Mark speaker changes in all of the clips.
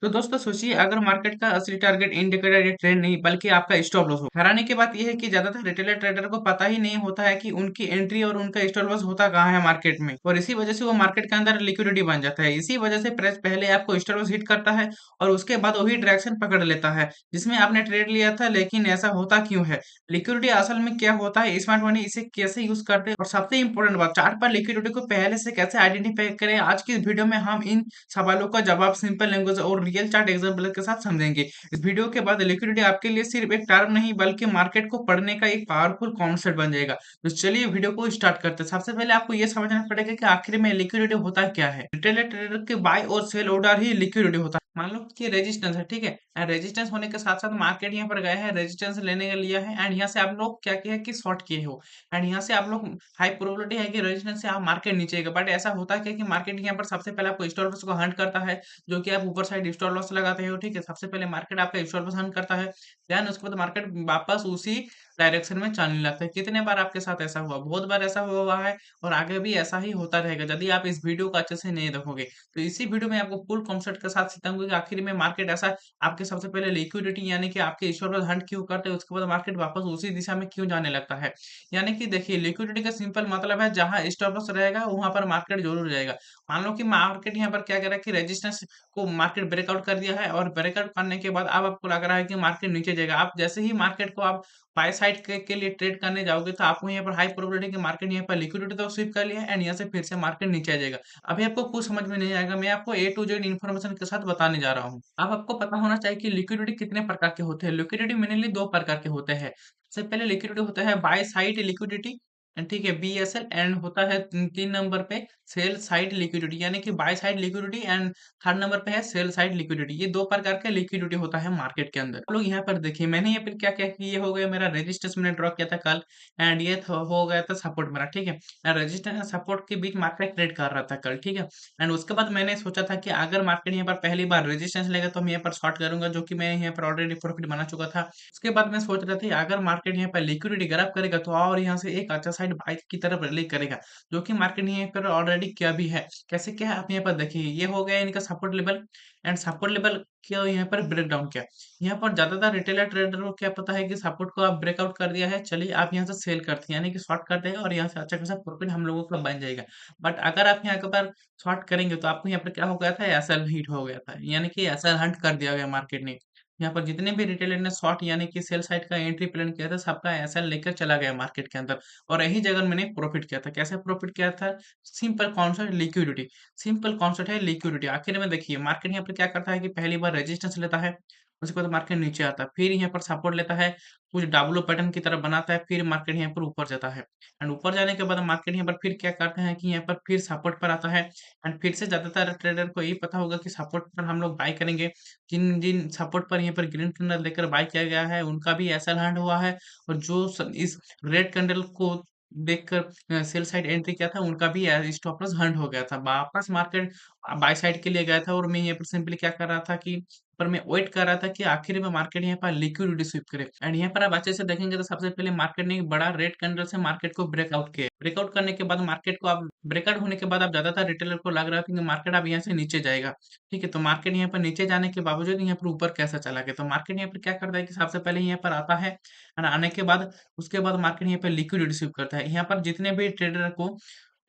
Speaker 1: तो दोस्तों सोचिए अगर मार्केट का असली टारगेट इंडिकेटर या ट्रेंड नहीं बल्कि आपका स्टॉप लॉस हो। हैरानी की बात यह है कि ज्यादातर रिटेलर ट्रेडर को पता ही नहीं होता है कि उनकी एंट्री और उनका स्टॉप लॉस होता कहाँ है मार्केट में, और इसी वजह से वो मार्केट के अंदर लिक्विडिटी बन जाता है। इसी वजह से प्रेस पहले आपको स्टॉप लॉस हिट करता है और उसके बाद वही डायरेक्शन पकड़ लेता है जिसमें आपने ट्रेड लिया था। लेकिन ऐसा होता क्यों है? लिक्विडिटी असल में क्या होता है, स्मार्ट मनी इसे कैसे यूज करते हैं, और सबसे इंपॉर्टेंट बात, चार्ट पर लिक्विडिटी को पहले से कैसे आइडेंटिफाई करें। आज की इस वीडियो में हम इन सवालों का जवाब सिंपल लैंग्वेज और रियल चार्ट एग्जांपल के साथ समझेंगे। इस वीडियो के बाद लिक्विडिटी आपके लिए सिर्फ एक टर्म नहीं बल्कि मार्केट को पढ़ने का एक पावरफुल कॉन्सेप्ट बन जाएगा। तो चलिए वीडियो को स्टार्ट करते हैं। सबसे पहले आपको ये समझना पड़ेगा कि आखिर में लिक्विडिटी होता क्या है। रिटेल ट्रेडर के बाय और सेल ऑर्डर ही लिक्विडिटी होता है। मान लो कि रेजिस्टेंस है, ठीक है, एंड रेजिस्टेंस होने के साथ साथ मार्केट यहाँ पर गया है, रेजिस्टेंस लेने का लिया है, एंड यहाँ से आप लोग क्या किया है कि शॉर्ट किए हो, एंड यहाँ से आप लोग हाई प्रोबेबिलिटी है कि रेजिस्टेंस से आप मार्केट नीचे गए। बट ऐसा होता है कि मार्केट यहाँ पर सबसे पहले आपको स्टॉप लॉस को हंट करता है, जो कि आप ऊपर साइड स्टॉप लॉस लगाते हो, ठीक है। सबसे पहले मार्केट आपका स्टॉप लॉस हंट करता है, देन उसके बाद मार्केट वापस उसी डायरेक्शन में चलने लगता है। कितने बार आपके साथ ऐसा हुआ? बहुत बार ऐसा हुआ है, और आगे भी ऐसा ही होता रहेगा यदि आप इस वीडियो को अच्छे से नहीं देखोगे। तो इसी वीडियो में आपको फुल कॉन्सेप्ट के साथ सिखाऊंगा कि आखिर में मार्केट ऐसा आपके सबसे पहले लिक्विडिटी यानी कि आपके स्टॉप लॉस हंट क्यों करते हैं, उसके बाद मार्केट वापस उसी दिशा में क्यों जाने लगता है। यानी कि देखिए, लिक्विडिटी का सिंपल मतलब है जहां स्टॉप लॉस रहेगा वहां पर मार्केट जरूर जाएगा। मान लो कि मार्केट यहाँ पर क्या कर रहा है कि रेजिस्टेंस को मार्केट ब्रेकआउट कर दिया है, और ब्रेकआउट करने के बाद अब आपको लग रहा है कि मार्केट नीचे जाएगा। आप जैसे ही मार्केट को आप बाय साइड के लिए ट्रेड करने जाओगे तो आपको यहाँ पर हाई प्रोबेबिलिटी कि मार्केट यहाँ पर लिक्विडिटी तो स्वीप कर लिया है, एंड यहाँ से फिर से मार्केट नीचे आ जाएगा। अभी आपको कुछ समझ में नहीं आएगा, मैं आपको ए टू जेड इन्फॉर्मेशन के साथ बताने जा रहा हूँ। अब आपको पता होना चाहिए कि लिक्विडिटी कितने प्रकार के होते हैं। लिक्विडिटी मेनली दो प्रकार के होते हैं। सबसे पहले लिक्विडिटी होता है बाय साइड लिक्विडिटी, ठीक है, बीएसएल, एंड होता है 3 नंबर पे सेल साइड लिक्विडिटी, यानी कि by side liquidity, and third number पे है सेल साइड लिक्विडिटी। ये दो प्रकार का लिक्विडिटी होता है मार्केट के अंदर। आप लोग यहाँ पर देखिए, मैंने यहाँ पर क्या क्या किया, ये हो गया मेरा रेजिस्टेंस, मैंने ड्रॉ किया था कल, एंड ये हो गया था सपोर्ट मेरा, ठीक है। रेजिस्टेंस और सपोर्ट के बीच मार्केट ट्रेड कर रहा था कल, ठीक है। एंड उसके बाद मैंने सोचा था कि अगर मार्केट यहाँ पर पहली बार रेजिस्टेंस लेगा तो मैं यहाँ पर शॉर्ट करूंगा, जो कि मैं यहाँ पर ऑलरेडी प्रॉफिट बना चुका था। उसके बाद मैं सोच रहा था अगर मार्केट यहाँ पर लिक्विडिटी ग्रैब करेगा तो और यहाँ से एक अच्छा साइड बाइक की तरफ रैली करेगा, जो कि मार्केट यहाँ पर ऑलरेडी क्या भी है। कैसे क्या है आप यहाँ पर देखिए, ये हो गया इनका support level, and support level क्या यहाँ पर ब्रेक डाउन किया। यहाँ पर ज्यादातर रिटेलर ट्रेडर को क्या पता है कि सपोर्ट को आप ब्रेकआउट कर दिया है, चलिए आप यहाँ से सेल करते हैं, यानी कि शॉर्ट करते हैं, और यहाँ से अच्छा खासा प्रॉफिट हम लोगों का बन जाएगा। बट अगर आप यहाँ के ऊपर शॉर्ट करेंगे तो आपको यहाँ पर क्या हो गया था, एसएल हिट हो गया था, यानी कि एसएल हंट कर दिया गया मार्केट ने। यहाँ पर जितने भी रिटेलर ने शॉर्ट यानी कि सेल साइड का एंट्री प्लान किया था, सबका एसएल लेकर चला गया मार्केट के अंदर, और यही जगह मैंने प्रॉफिट किया था। कैसे प्रॉफिट किया था? Simple concept liquidity, simple concept है लिक्विडिटी। आखिर में देखिए मार्केट यहाँ पर क्या करता है कि पहली बार रेजिस्टेंस लेता है, उसके बाद मार्केट नीचे आता है, फिर यहाँ पर सपोर्ट लेता है, कुछ डब्लो पैटर्न की तरफ बनाता है, फिर मार्केट यहाँ पर ऊपर जाता है, एंड ऊपर जाने के बाद मार्केट यहाँ पर फिर क्या करते हैं कि यहाँ पर फिर सपोर्ट पर आता है, एंड फिर से ज्यादातर ट्रेडर को यही पता होगा कि सपोर्ट पर हम लोग बाय करेंगे। जिन जिन सपोर्ट पर यहाँ पर ग्रीन कैंडल देकर बाय किया गया है उनका भी ऐसा हैंड हुआ है, और जो इस रेड कैंडल को देखकर सेल साइड एंट्री किया था उनका भी स्टॉप लॉस हंट हो गया था। वापस मार्केट बाय साइड के लिए गया था, और मैं यहाँ पर सिंपली क्या कर रहा था कि पर मैं वेट कर रहा था कि आखिर में मार्केट यहाँ पर लिक्विडिटी स्वीप करे। एंड यहाँ पर आप अच्छे से देखेंगे तो सबसे पहले मार्केट ने एक बड़ा रेड कैंडल से मार्केट को ब्रेकआउट किया। ब्रेकआउट करने के बाद मार्केट को आप ब्रेकआउट होने के बाद आप ज्यादातर रिटेलर को लग रहा था कि मार्केट अब यहाँ से नीचे जाएगा, ठीक है। तो मार्केट यहाँ पर नीचे जाने के बावजूद यहाँ पर ऊपर कैसा चला गया? तो मार्केट यहाँ पर क्या करता है कि सबसे पहले यहाँ पर आता है, और आने के बाद उसके बाद मार्केट यहाँ पर लिक्विडिटी स्वीप करता है। यहाँ पर जितने भी ट्रेडर को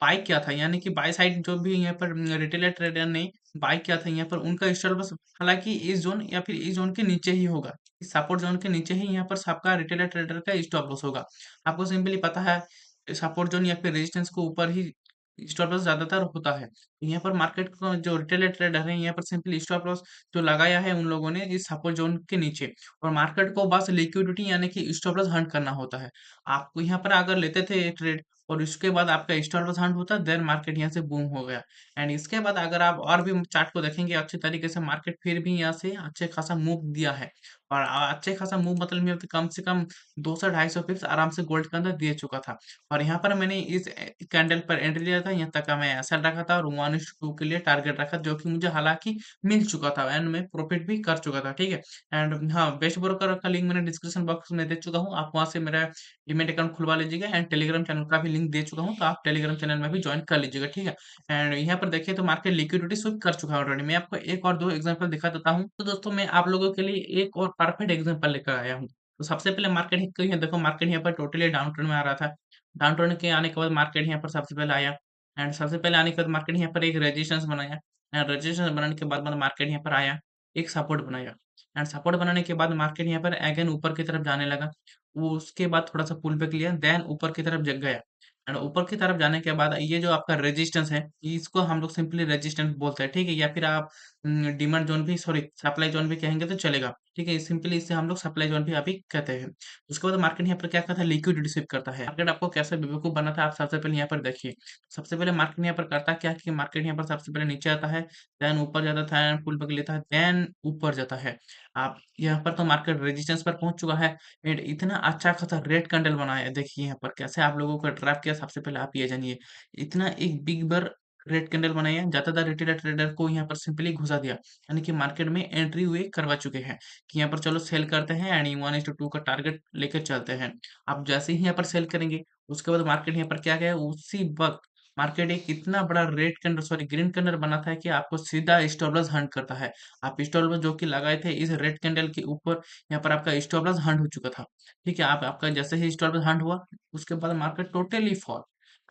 Speaker 1: बाय किया था, यानी कि बाय साइड जो भी यहाँ पर रिटेलर ट्रेडर ने बाय किया था, यहाँ पर उनका स्टॉप लॉस हालांकि इस जोन या फिर इस जोन के नीचे ही होगा, इस सपोर्ट जोन के नीचे ही यहाँ पर सबका रिटेलर ट्रेडर का स्टॉप लॉस होगा। आपको सिंपली पता है सपोर्ट जोन या फिर रेजिस्टेंस को ऊपर ही स्टॉप लॉस ज्यादातर होता है। यहाँ पर मार्केट को जो रिटेलर ट्रेडर है यहाँ पर सिंपली स्टॉप लॉस जो लगाया है उन लोगों ने इस सपोर्ट जोन के नीचे, और मार्केट को बस लिक्विडिटी यानी कि स्टॉप लॉस हंट करना होता है। आपको यहाँ पर अगर लेते थे ट्रेड और उसके बाद आपका स्टॉप लॉस हंट होता, देन मार्केट यहाँ से बूम हो गया। एंड इसके बाद अगर आप और भी चार्ट को देखेंगे अच्छे तरीके से, मार्केट फिर भी यहाँ से अच्छे खासा मूव दिया है, और अच्छे खासा मूव मतलब में तो कम से कम 200-250 पिप्स आराम से गोल्ड के अंदर दे चुका था। और यहाँ पर मैंने इस कैंडल पर एंट्री लिया था, यहाँ तक का मैं एसएल रखा था और 1:2 के लिए टारगेट रखा, जो कि मुझे हालाँकि मिल चुका था एंड मैं प्रॉफिट भी कर चुका था, ठीक है? एंड हाँ, बेस्ट ब्रोकर का लिंक मैंने डिस्क्रिप्शन बॉक्स में दे चुका हूँ, आप वहाँ से मेरा डीमैट अकाउंट खुलवा लीजिएगा एंड टेलीग्राम चैनल का भी लिंक दे चुका हूँ, तो आप टेलीग्राम चैनल में भी जॉइन कर लीजिएगा, ठीक है? एंड यहाँ पर देखिए तो मार्केट लिक्विडिटी स्वीप कर चुका है ऑलरेडी। मैं आपको 1 और 2 एग्ज़ाम्पल दिखा देता हूँ। तो दोस्तों मैं आप लोगों के लिए एक और परफेक्ट एग्ज़ाम्पल लेकर आया हूँ। तो सबसे पहले मार्केट हिट गई है, देखो मार्केट यहाँ पर टोटली डाउन ट्रेंड में आ रहा था। डाउन ट्रेंड के आने के बाद मार्केट यहाँ पर सबसे पहले आया एंड सबसे पहले आने के बाद मार्केट यहाँ पर एक रेजिस्टेंस बनाया एंड रेजिस्टेंस बनाने के बाद मार्केट यहाँ पर आया, एक सपोर्ट बनाया एंड सपोर्ट बनाने के बाद मार्केट यहाँ पर अगेन ऊपर की तरफ जाने लगा। वो उसके बाद थोड़ा-सा पुल बैक लिया, देन ऊपर की तरफ ज गया एंड ऊपर की तरफ जाने के बाद ये जो आपका रेजिस्टेंस है, इसको हम लोग सिंपली रेजिस्टेंस बोलते हैं, ठीक है? या फिर आप डिमांड ज़ोन भी सॉरी सप्लाई ज़ोन भी कहेंगे तो चलेगा, ठीक है? सिंपली इसे हम लोग सप्लाई ज़ोन भी अभी कहते हैं। उसके बाद मार्केट यहाँ पर क्या करता है, लिक्विडिटी स्वीप करता है। मार्केट आपको कैसे बेवकूफ़ बनाता है, आप सबसे पहले यहाँ पर देखिए। सबसे पहले मार्केट यहाँ पर करता क्या है कि मार्केट यहाँ पर सबसे पहले नीचे आता है, देन ऊपर जाता था एंड पुल बैक लेता है, देन ऊपर जाता है। आप यहाँ पर तो मार्केट रेजिस्टेंस पर पहुँच चुका है एंड इतना अच्छा खासा रेड कैंडल बनाया है। देखिए यहाँ पर कैसे आप लोगों को ट्रैप किया, सबसे पहले आप ये जानिए। इतना एक बिग बार रेड कैंडल बनाया, ज़्यादातर रिटेलर ट्रेडर को यहाँ पर सिंपली घुसा दिया। यानी कि मार्केट में एंट्री हुए करवा चुके हैं कि यहाँ पर चलो सेल करते हैं एंड 1:2 का टारगेट लेकर चलते हैं। आप जैसे ही यहाँ पर सेल करेंगे, उसके बाद मार्केट यहाँ पर क्या गया, उसी वक़्त मार्केट एक इतना बड़ा red candle sorry green candle बनाता है कि आपको सीधा स्टॉप लॉस हंट करता है। आप स्टॉप लॉस जो कि लगाए थे इस रेड कैंडल के ऊपर, यहाँ पर आपका स्टॉप लॉस हंट हो चुका था। ठीक है? आप आपका जैसे ही स्टॉप लॉस हंट हुआ, उसके बाद मार्केट टोटली फॉल।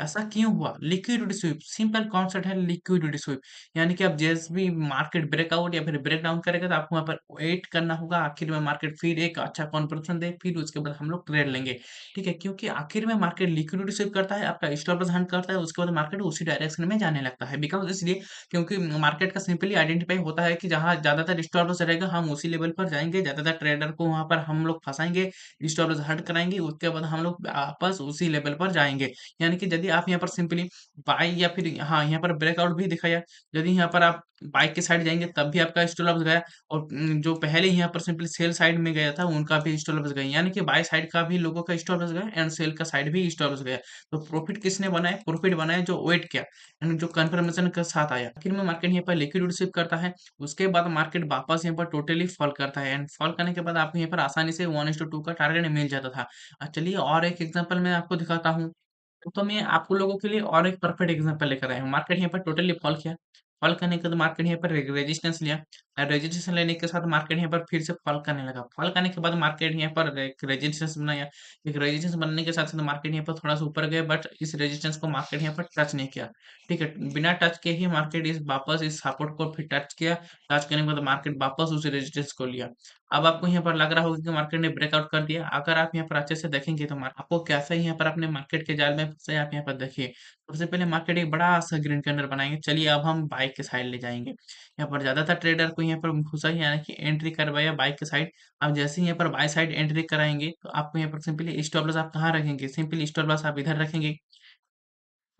Speaker 1: ऐसा क्यों हुआ? लिक्विडिटी स्वीप, सिंपल कॉन्सेप्ट है लिक्विडिटी स्वीप। यानी कि आप जैसे भी मार्केट ब्रेकआउट या फिर ब्रेक डाउन करेगा तो आपको वहाँ पर वेट करना होगा, आखिर में मार्केट फिर एक अच्छा कॉन्फर्मेशन दे, फिर उसके बाद हम लोग ट्रेड लेंगे। ठीक है? क्योंकि आखिर में मार्केट लिक्विडिटी स्वीप करता है, आपका स्टॉप लॉस हंट करता है, उसके बाद मार्केट उसी डायरेक्शन में जाने लगता है। बिकॉज़ इसलिए क्योंकि मार्केट का सिंपली आइडेंटिफाई होता है कि जहाँ ज़्यादातर स्टॉप लॉस रहेगा, हम उसी लेवल पर जाएँगे, ज़्यादातर ट्रेडर को वहाँ पर हम लोग फँसाएँगे, स्टॉप लॉस हंट कराएँगे, उसके बाद हम लोग वापस उसी लेवल पर जाएँगे। यानी कि यदि आप यहाँ पर सिंपली बाय या फिर हाँ, यहाँ पर ब्रेकआउट भी दिखाया, यदि यहाँ पर आप बाय की साइड जाएँगे तब भी आपका स्टॉप लॉस गया और जो पहले यहाँ पर सिंपली सेल साइड में गया था, उनका भी स्टॉप लॉस गया। यानी कि बाय साइड का भी लोगों का स्टॉप लॉस गया एंड सेल का साइड भी स्टॉप लॉस गया। तो प्रॉफिट किसने बनाया? प्रॉफिट बनाया जो वेट किया एंड जो कन्फर्मेशन के साथ आया। आखिर में मार्केट यहाँ पर लिक्विडिटी स्वीप करता है, उसके बाद मार्केट वापस यहाँ पर टोटली फॉल करता है एंड फॉल करने के बाद आपको यहाँ पर आसानी से 1:2 का टारगेट मिल जाता था। चलिए और एक एग्जांपल मैं आपको दिखाता हूँ। तो मैं आपको लोगों के लिए और एक परफेक्ट एग्जांपल लेकर आया हूँ। मार्केट यहाँ पर टोटली फॉल किया। फॉल करने के बाद मार्केट यहाँ पर रेजिस्टेंस लिया और रेजिस्टेंस लेने के साथ मार्केट यहाँ पर फिर से फॉल करने लगा। फॉल करने के बाद मार्केट यहाँ पर एक रेजिस्टेंस बनाया। एक रेजिस्टेंस बनने के साथ-साथ मार्केट यहाँ पर थोड़ा-सा ऊपर गया बट इस रेजिस्टेंस को मार्केट यहाँ पर टच नहीं किया। ठीक है? बिना टच किए ही मार्केट इस वापस इस सपोर्ट को फिर टच किया। टच करने के बाद मार्केट वापस उस रेजिस्टेंस को लिया। अब आपको यहाँ पर लग रहा होगा कि मार्केट ने ब्रेकआउट कर दिया। अगर आप यहाँ पर अच्छे से देखेंगे तो आपको कैसे यहाँ पर अपने मार्केट के जाल में फँसे आप यहाँ पर देखिए। सबसे पहले मार्केट एक बड़ा-सा ग्रीन कैंडल बनाएँगे। चलिए अब हम बाय के साइड ले जाएँगे। यहाँ पर ज़्यादातर ट्रेडर को यहाँ पर घुसा ही यानी कि एंट्री करवाया बाय के साइड। अब जैसे ही यहाँ पर बाय साइड एंट्री कराएँगे तो आपको यहाँ पर सिंपली स्टॉप लॉस आप कहाँ रखेंगे? सिंपली स्टॉप लॉस आप इधर रखेंगे।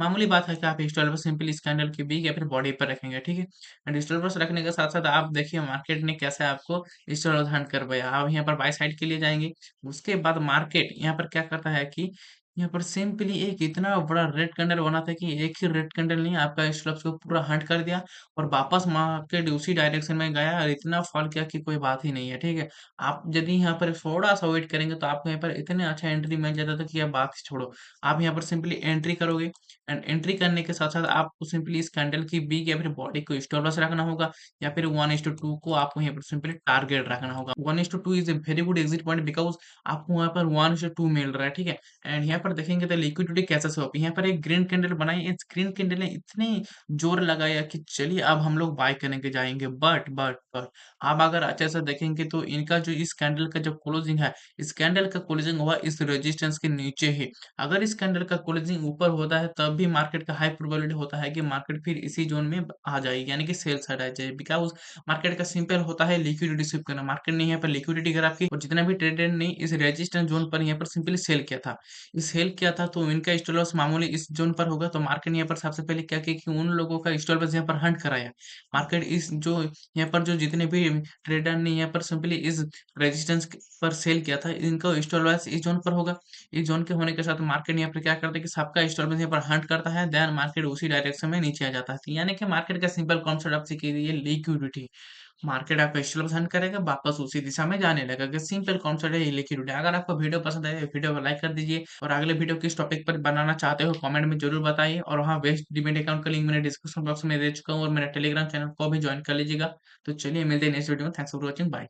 Speaker 1: मामूली बात है कि आप स्टॉल पर सिंपली इस कैंडल की बीक या फिर बॉडी पर रखेंगे, ठीक है? एंड स्टॉल पर रखने के साथ-साथ आप देखिए मार्केट ने कैसे आपको स्टॉल हंट करवाया। आप यहाँ पर बाय साइड के लिए जाएँगे, उसके बाद मार्केट यहाँ पर क्या करता है कि यहाँ पर सिंपली एक इतना बड़ा रेड कैंडल बना था कि एक ही रेड कैंडल नहीं आपका स्टॉप्स को पूरा हंट कर दिया और वापस मार्केट उसी डायरेक्शन में गया और इतना फॉल किया कि कोई बात ही नहीं है, ठीक है? आप यदि यहाँ पर थोड़ा-सा वेट करेंगे तो आपको यहाँ पर इतने अच्छा एंट्री मिल जाता था कि अब बात ही छोड़ो। आप यहाँ पर सिंपली एंट्री करोगे एंड एंट्री करने के साथ-साथ आपको सिंपली इस कैंडल की वीक या फिर बॉडी को स्टॉप लॉस रखना होगा या फिर 1:2 को आपको यहाँ पर सिंपली टारगेट रखना होगा। 1:2 is a very good exit point because आपको वहाँ पर 1:2 मिल रहा है, ठीक है? एंड यहाँ पर देखेंगे तो लिक्विडिटी कैसे शो अप यहाँ पर एक ग्रीन कैंडल बनाई, इस ग्रीन कैंडल ने इतनी जोर लगाया कि चलिए अब हम लोग बाय करने के जाएँगे बट आप अगर अच्छे से देखेंगे तो इनका जो इस कैंडल का जो क्लोजिंग है, इस कैंडल का क्लोजिंग हुआ इस रेजिस्टेंस के नीचे ही। अगर इस कैंडल का क्लोजिंग ऊपर होता है तब भी मार्केट का हाई प्रोबेबिलिटी होता है कि मार्केट फिर इसी जोन में आ जाएगी यानी कि सेल साइड आ जाए बिकॉज़ मार्केट का सिंपल होता है लिक्विडिटी स्वीप करना। मार्केट ने यहाँ पर लिक्विडिटी करा आपकी और जितना भी ट्रेडर ने इस रेजिस्टेंस जोन पर यहाँ पर सिंपली सेल किया था। इस सेल किया था तो इनका स्टॉप लॉस मामूली इस ज़ोन पर होगा, तो मार्केट ने यहाँ पर सबसे पहले क्या किया कि उन लोगों का स्टॉप लॉस यहाँ पर हंट कराया। मार्केट इस जो यहाँ पर जो जितने भी ट्रेडर ने यहाँ पर सिंपली इस रेजिस्टेंस पर सेल किया था, इनका स्टॉप लॉस इस ज़ोन पर होगा। इस ज़ोन के होने के साथ मार्केट यहाँ पर क्या करता है कि सबका स्टॉप लॉस यहाँ पर हंट करता है, देन मार्केट उसी डायरेक्शन में नीचे आ जाता है। तो यानी कि मार्केट का सिंपल कॉन्सेप्ट आप सीखिए, ये लिक्विडिटी। मार्केट आपका स्टॉप लॉस करेगा, वापस उसी दिशा में जाने लगेगा। सिंपल कॉन्सेप्ट है, ये लिक्विडिटी। अगर आपको वीडियो पसंद आए, वीडियो को लाइक कर दीजिए और अगले वीडियो किस टॉपिक पर बनाना चाहते हो कमेंट में जरूर बताइए। और वहाँ वेस्ट डीमेट अकाउंट का लिंक मैंने डिस्क्रिप्शन बॉक्स में दे चुका हूँ और मेरा टेलीग्राम चैनल को भी ज्वाइन कर लीजिएगा। तो चलिए मिलते हैं नेक्स्ट वीडियो में। Thanks for watching, bye.